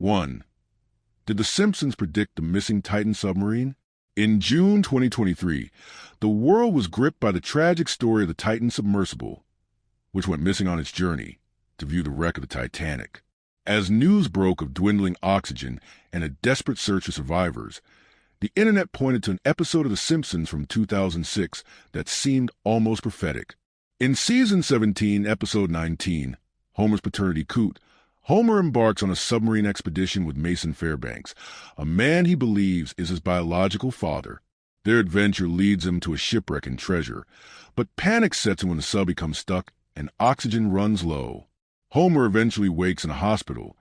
1. Did The Simpsons predict the missing Titan submarine? In June 2023, the world was gripped by the tragic story of the Titan submersible, which went missing on its journey to view the wreck of the Titanic. As news broke of dwindling oxygen and a desperate search for survivors, the internet pointed to an episode of The Simpsons from 2006 that seemed almost prophetic. In Season 17, Episode 19, Homer's Paternity Coot, Homer embarks on a submarine expedition with Mason Fairbanks, a man he believes is his biological father. Their adventure leads him to a shipwreck and treasure, but panic sets in when the sub becomes stuck and oxygen runs low. Homer eventually wakes in a hospital,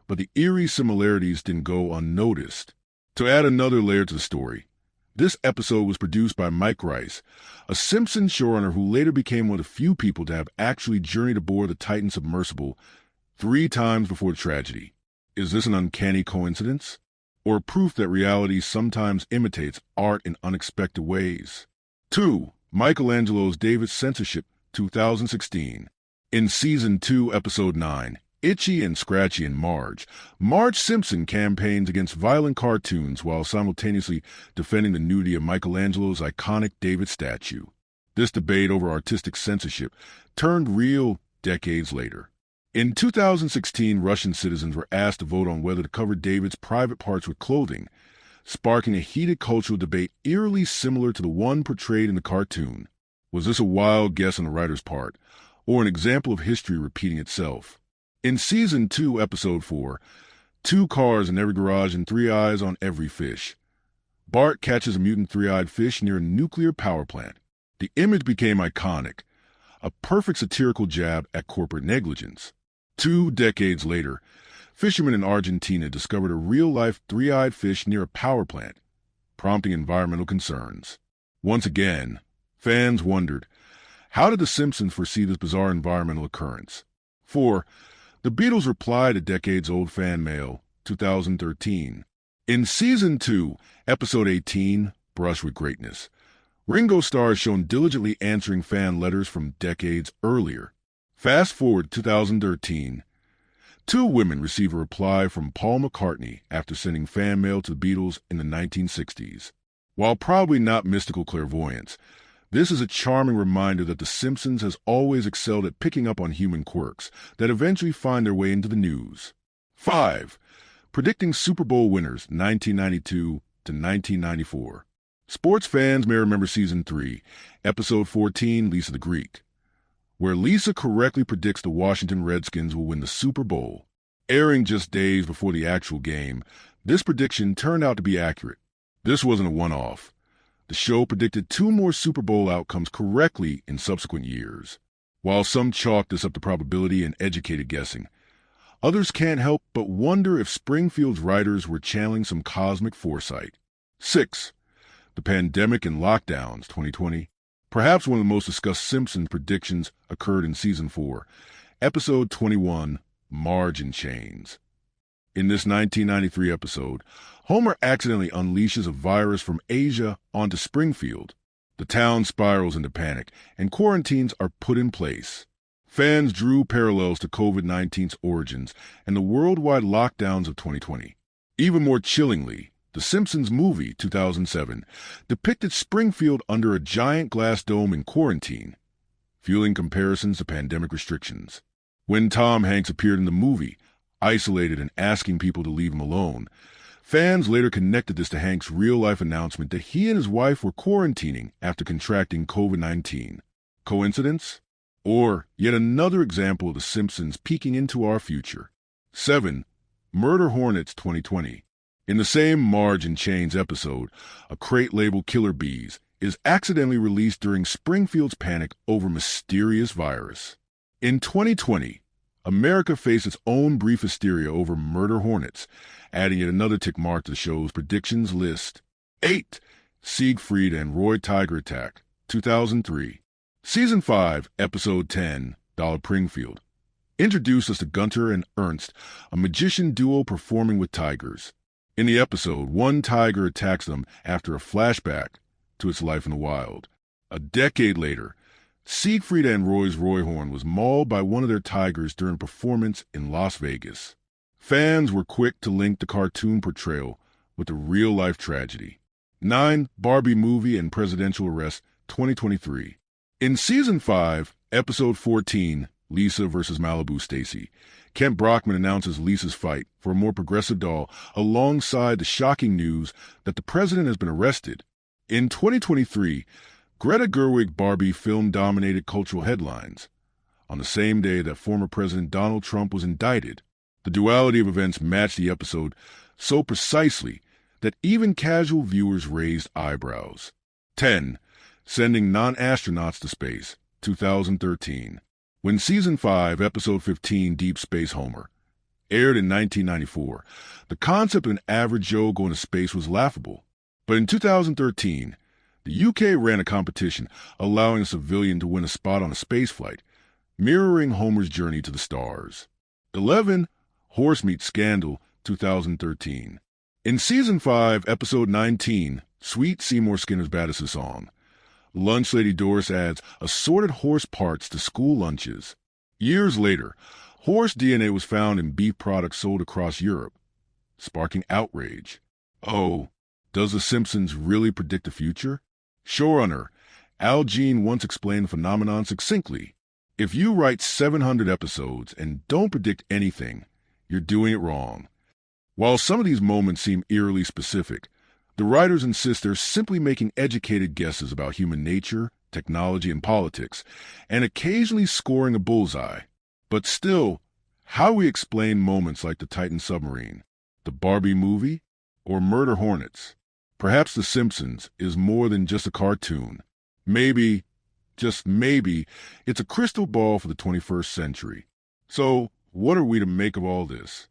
but the eerie similarities didn't go unnoticed. To add another layer to the story, this episode was produced by Mike Rice, a Simpsons showrunner who later became one of the few people to have actually journeyed aboard the Titan submersible 3 times before the tragedy. Is this an uncanny coincidence? Or proof that reality sometimes imitates art in unexpected ways? 2. Michelangelo's David's Censorship, 2016. In Season 2, Episode 9, Itchy and Scratchy and Marge Simpson campaigns against violent cartoons while simultaneously defending the nudity of Michelangelo's iconic David statue. This debate over artistic censorship turned real decades later. In 2016, Russian citizens were asked to vote on whether to cover David's private parts with clothing, sparking a heated cultural debate eerily similar to the one portrayed in the cartoon. Was this a wild guess on the writer's part, or an example of history repeating itself? In Season 2, Episode 4, 2 cars in every garage and 3 eyes on every fish, Bart catches a mutant 3-eyed fish near a nuclear power plant. The image became iconic, a perfect satirical jab at corporate negligence. 2 decades later, fishermen in Argentina discovered a real-life 3-eyed fish near a power plant, prompting environmental concerns. Once again, fans wondered, how did The Simpsons foresee this bizarre environmental occurrence? 4. The Beatles replied to decades-old fan mail, 2013. In Season 2, Episode 18, Brush with Greatness, Ringo Starr is shown diligently answering fan letters from decades earlier. Fast forward to 2013. 2 women receive a reply from Paul McCartney after sending fan mail to the Beatles in the 1960s. While probably not mystical clairvoyance, this is a charming reminder that The Simpsons has always excelled at picking up on human quirks that eventually find their way into the news. 5. Predicting Super Bowl winners 1992 to 1994. Sports fans may remember Season 3, Episode 14, Lisa the Greek, where Lisa correctly predicts the Washington Redskins will win the Super Bowl. Airing just days before the actual game, this prediction turned out to be accurate. This wasn't a one-off. The show predicted 2 more Super Bowl outcomes correctly in subsequent years. While some chalk this up to probability and educated guessing, others can't help but wonder if Springfield's writers were channeling some cosmic foresight. 6. The Pandemic and Lockdowns, 2020. Perhaps one of the most discussed Simpsons predictions occurred in Season 4, Episode 21, Marge in Chains. In this 1993 episode, Homer accidentally unleashes a virus from Asia onto Springfield. The town spirals into panic, and quarantines are put in place. Fans drew parallels to COVID-19's origins and the worldwide lockdowns of 2020. Even more chillingly, The Simpsons movie, 2007, depicted Springfield under a giant glass dome in quarantine, fueling comparisons to pandemic restrictions. When Tom Hanks appeared in the movie, isolated and asking people to leave him alone, fans later connected this to Hanks' real-life announcement that he and his wife were quarantining after contracting COVID-19. Coincidence? Or yet another example of The Simpsons peeking into our future. 7. Murder Hornets 2020. In the same Marge in Chains episode, a crate labeled Killer Bees is accidentally released during Springfield's panic over mysterious virus. In 2020, America faced its own brief hysteria over murder hornets, adding yet another tick mark to the show's predictions list. 8. Siegfried and Roy Tiger Attack, 2003. Season 5, Episode 10, Dollar Pringfield, introduced us to Gunter and Ernst, a magician duo performing with tigers. In the episode, one tiger attacks them after a flashback to its life in the wild. A decade later, Siegfried and Roy's Royhorn was mauled by one of their tigers during a performance in Las Vegas. Fans were quick to link the cartoon portrayal with a real-life tragedy. 9. Barbie movie and presidential arrest, 2023. In Season 5, Episode 14, Lisa vs. Malibu Stacy, Kent Brockman announces Lisa's fight for a more progressive doll alongside the shocking news that the president has been arrested. In 2023, Greta Gerwig Barbie film dominated cultural headlines. On the same day that former President Donald Trump was indicted, the duality of events matched the episode so precisely that even casual viewers raised eyebrows. 10. Sending non-astronauts to space, 2013. When Season 5, Episode 15, Deep Space Homer, aired in 1994, the concept of an average Joe going to space was laughable. But in 2013, the UK ran a competition allowing a civilian to win a spot on a spaceflight, mirroring Homer's journey to the stars. 11. Horse Meat Scandal, 2013. In Season 5, Episode 19, Sweet Seymour Skinner's Baddest Song, Lunch Lady Doris adds assorted horse parts to school lunches. Years later, horse DNA was found in beef products sold across Europe, sparking outrage. Oh, does The Simpsons really predict the future? Showrunner Al Jean once explained the phenomenon succinctly. If you write 700 episodes and don't predict anything, you're doing it wrong. While some of these moments seem eerily specific, the writers insist they're simply making educated guesses about human nature, technology, and politics, and occasionally scoring a bullseye. But still, how do we explain moments like the Titan submarine, the Barbie movie, or murder hornets? Perhaps The Simpsons is more than just a cartoon. Maybe, just maybe, it's a crystal ball for the 21st century. So, what are we to make of all this?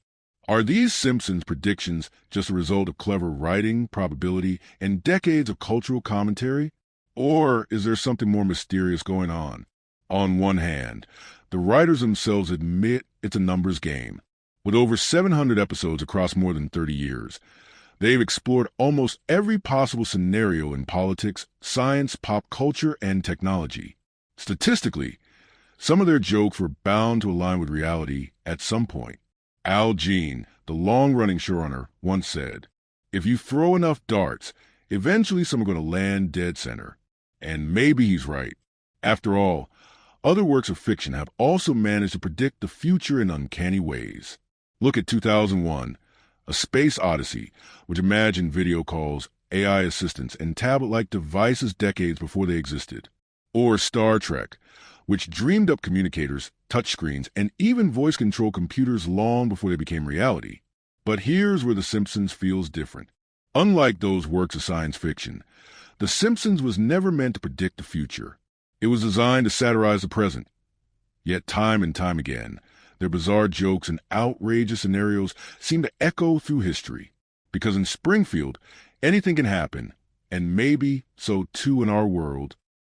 Are these Simpsons predictions just a result of clever writing, probability, and decades of cultural commentary? Or is there something more mysterious going on? On one hand, the writers themselves admit it's a numbers game. With over 700 episodes across more than 30 years, they've explored almost every possible scenario in politics, science, pop culture, and technology. Statistically, some of their jokes were bound to align with reality at some point. Al Jean, the long-running showrunner, once said, "If you throw enough darts, eventually some are going to land dead center." And maybe he's right. After all, other works of fiction have also managed to predict the future in uncanny ways. Look at 2001, A Space Odyssey, which imagined video calls, AI assistants, and tablet-like devices decades before they existed. Or Star Trek, which dreamed up communicators, touchscreens, and even voice-controlled computers long before they became reality. But here's where The Simpsons feels different. Unlike those works of science fiction, The Simpsons was never meant to predict the future. It was designed to satirize the present. Yet time and time again, their bizarre jokes and outrageous scenarios seem to echo through history. Because in Springfield, anything can happen, and maybe so too in our world.